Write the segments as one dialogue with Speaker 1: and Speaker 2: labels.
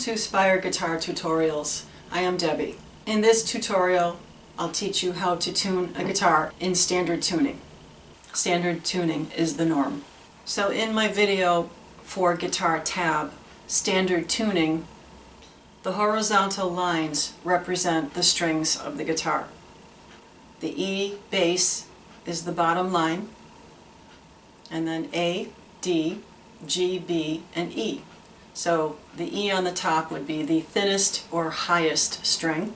Speaker 1: to Spyre Guitar Tutorials. I am Debbie. In this tutorial, I'll teach you how to tune a guitar in standard tuning. Standard tuning is the norm. So in my video for guitar tab, standard tuning, the horizontal lines represent the strings of the guitar. The E bass is the bottom line, and then A, D, G, B, and E. So the E on the top would be the thinnest or highest string.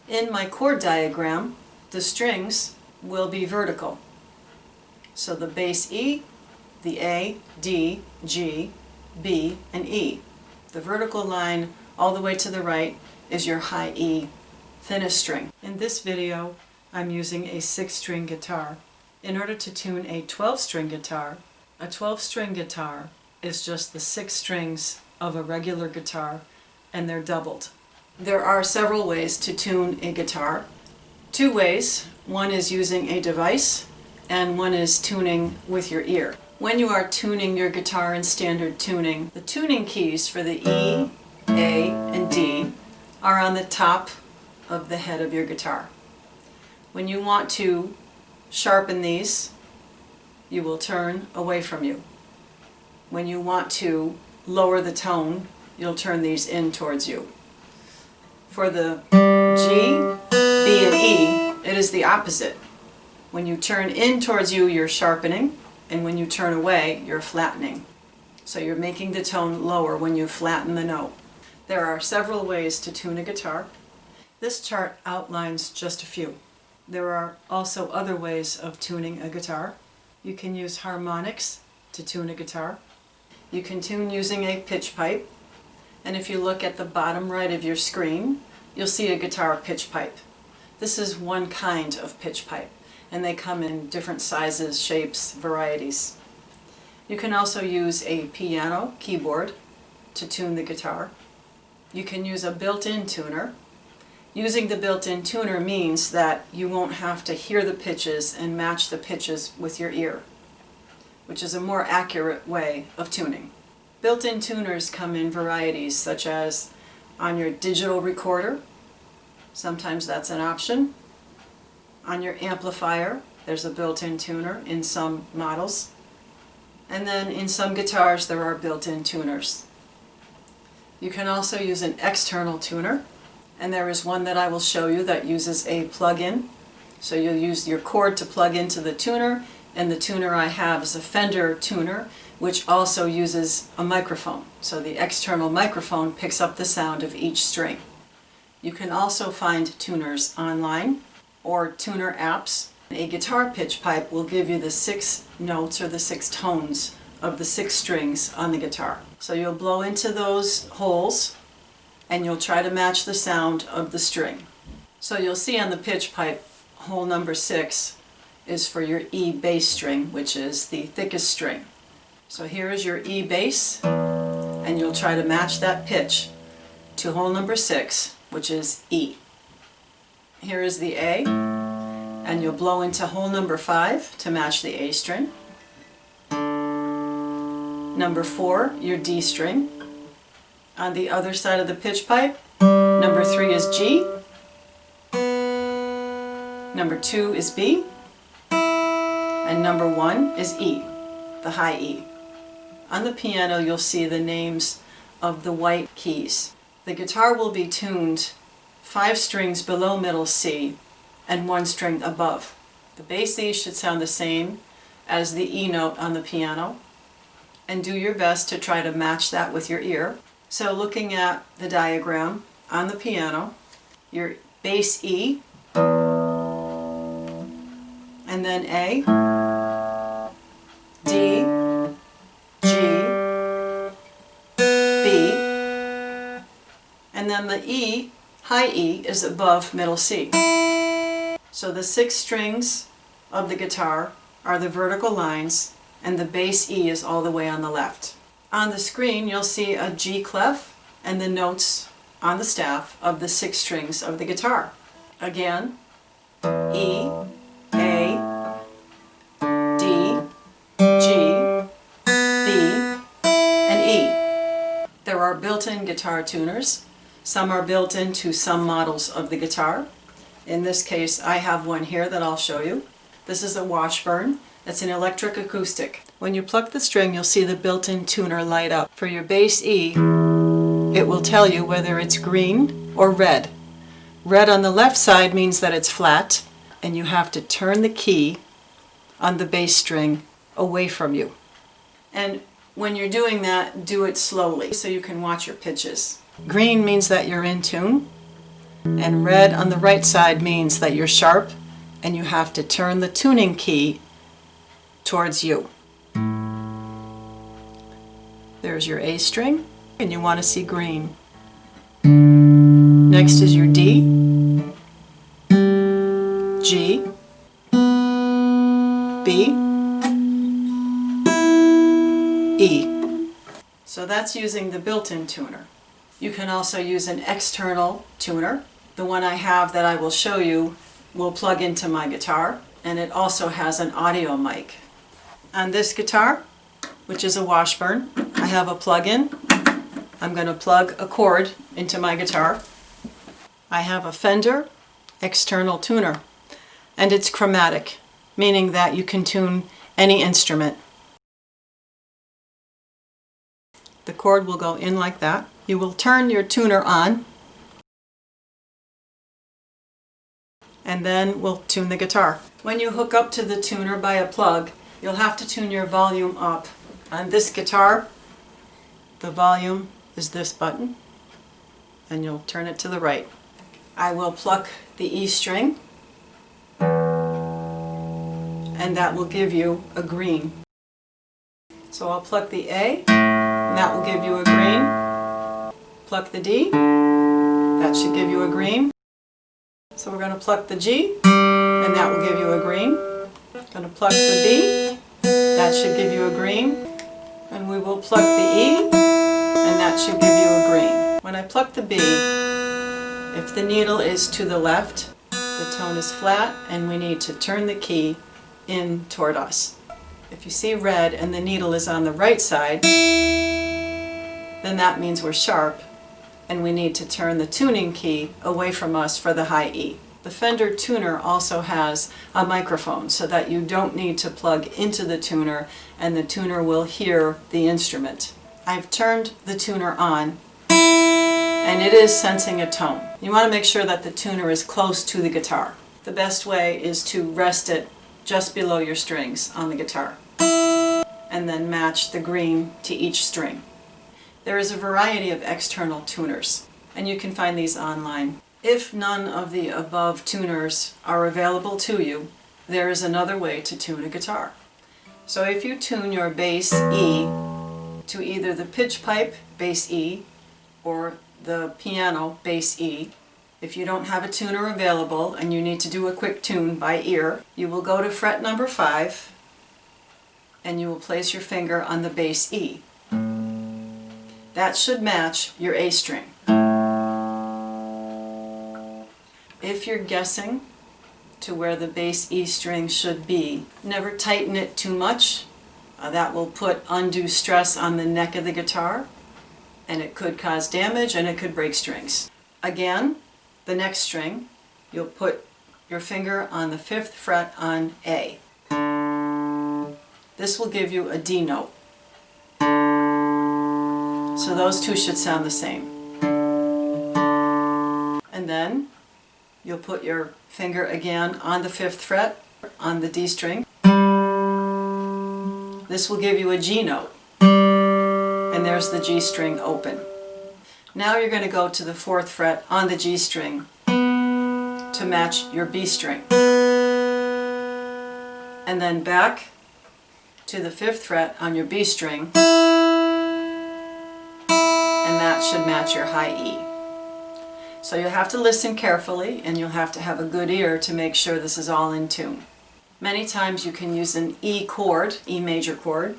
Speaker 1: In my chord diagram, the strings will be vertical. So the bass E, the A, D, G, B, and E. The vertical line all the way to the right is your high E, thinnest string. In this video, I'm using a 6-string guitar. In order to tune a 12-string guitar, a 12-string guitar is just the 6 strings of a regular guitar, and they're doubled. There are several ways to tune a guitar. 2 ways. One is using a device, and one is tuning with your ear. When you are tuning your guitar in standard tuning, the tuning keys for the E, A, and D are on the top of the head of your guitar. When you want to sharpen these, you will turn away from you. When you want to lower the tone, you'll turn these in towards you. For the G, B, and E, it is the opposite. When you turn in towards you, you're sharpening, and when you turn away, you're flattening. So you're making the tone lower when you flatten the note. There are several ways to tune a guitar. This chart outlines just a few. There are also other ways of tuning a guitar. You can use harmonics to tune a guitar. You can tune using a pitch pipe, and if you look at the bottom right of your screen, you'll see a guitar pitch pipe. This is one kind of pitch pipe, and they come in different sizes, shapes, varieties. You can also use a piano keyboard to tune the guitar. You can use a built-in tuner. Using the built-in tuner means that you won't have to hear the pitches and match the pitches with your ear, which is a more accurate way of tuning. Built-in tuners come in varieties, such as on your digital recorder. Sometimes that's an option. On your amplifier, there's a built-in tuner in some models. And then in some guitars, there are built-in tuners. You can also use an external tuner, and there is one that I will show you that uses a plug-in. So you'll use your cord to plug into the tuner, and the tuner I have is a Fender tuner, which also uses a microphone. So the external microphone picks up the sound of each string. You can also find tuners online or tuner apps. A guitar pitch pipe will give you the 6 notes or the 6 tones of the 6 strings on the guitar. So you'll blow into those holes and you'll try to match the sound of the string. So you'll see on the pitch pipe, hole number 6 is for your E bass string, which is the thickest string. So here is your E bass, and you'll try to match that pitch to hole number 6, which is E. Here is the A, and you'll blow into hole number 5 to match the A string. Number 4, your D string. On the other side of the pitch pipe, number 3 is G, number 2 is B, and number 1 is E, the high E. On the piano, you'll see the names of the white keys. The guitar will be tuned 5 strings below middle C and 1 string above. The bass E should sound the same as the E note on the piano, and do your best to try to match that with your ear. So looking at the diagram on the piano, your bass E, and then A, D, G, B, and then the E, high E, is above middle C. So the 6 strings of the guitar are the vertical lines, and the bass E is all the way on the left. On the screen, you'll see a G clef and the notes on the staff of the 6 strings of the guitar. Again, E, A, D, G, B, and E. There are built-in guitar tuners. Some are built into some models of the guitar. In this case, I have one here that I'll show you. This is a Washburn. It's an electric acoustic. When you pluck the string, you'll see the built-in tuner light up. For your bass E, it will tell you whether it's green or red. Red on the left side means that it's flat, and you have to turn the key on the bass string away from you. And when you're doing that, do it slowly so you can watch your pitches. Green means that you're in tune, and red on the right side means that you're sharp, and you have to turn the tuning key towards you. There's your A string, and you want to see green. Next is your D, G, B, E. So that's using the built-in tuner. You can also use an external tuner. The one I have that I will show you will plug into my guitar, and it also has an audio mic. On this guitar, which is a Washburn, I have a plug-in. I'm going to plug a cord into my guitar. I have a Fender external tuner, and it's chromatic, meaning that you can tune any instrument. The cord will go in like that. You will turn your tuner on, and then we'll tune the guitar. When you hook up to the tuner by a plug, you'll have to tune your volume up. On this guitar, the volume is this button, and you'll turn it to the right. I will pluck the E string, and that will give you a green. So I'll pluck the A, and that will give you a green. Pluck the D, that should give you a green. So we're going to pluck the G, and that will give you a green. Going to pluck the B, that should give you a green. And we will pluck the E, and that should give you a green. When I pluck the B, if the needle is to the left, the tone is flat, and we need to turn the key in toward us. If you see red and the needle is on the right side, then that means we're sharp, and we need to turn the tuning key away from us for the high E. The Fender tuner also has a microphone so that you don't need to plug into the tuner, and the tuner will hear the instrument. I've turned the tuner on, and it is sensing a tone. You want to make sure that the tuner is close to the guitar. The best way is to rest it just below your strings on the guitar, and then match the green to each string. There is a variety of external tuners, and you can find these online. If none of the above tuners are available to you, there is another way to tune a guitar. So if you tune your bass E to either the pitch pipe bass E or the piano bass E, if you don't have a tuner available and you need to do a quick tune by ear, you will go to fret number 5 and you will place your finger on the bass E. That should match your A string. If you're guessing to where the bass E string should be, never tighten it too much. That will put undue stress on the neck of the guitar, and it could cause damage, and it could break strings. Again, the next string, you'll put your finger on the 5th fret on A. This will give you a D note. So those two should sound the same. And then you'll put your finger again on the 5th fret on the D string. This will give you a G note. And there's the G string open. Now you're going to go to the 4th fret on the G string to match your B string. And then back to the 5th fret on your B string, and that should match your high E. So you'll have to listen carefully, and you'll have to have a good ear to make sure this is all in tune. Many times you can use an E chord, E major chord,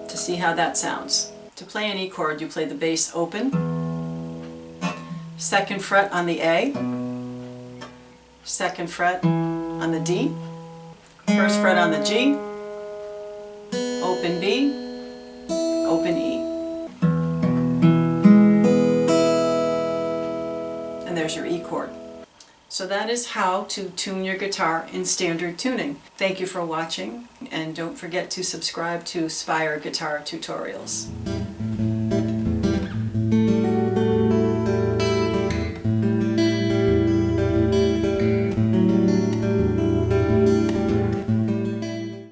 Speaker 1: to see how that sounds. To play an E chord, you play the bass open, 2nd fret on the A, 2nd fret on the D, 1st fret on the G, open B, open E. And there's your E chord. So that is how to tune your guitar in standard tuning. Thank you for watching, and don't forget to subscribe to Spyre Guitar Tutorials.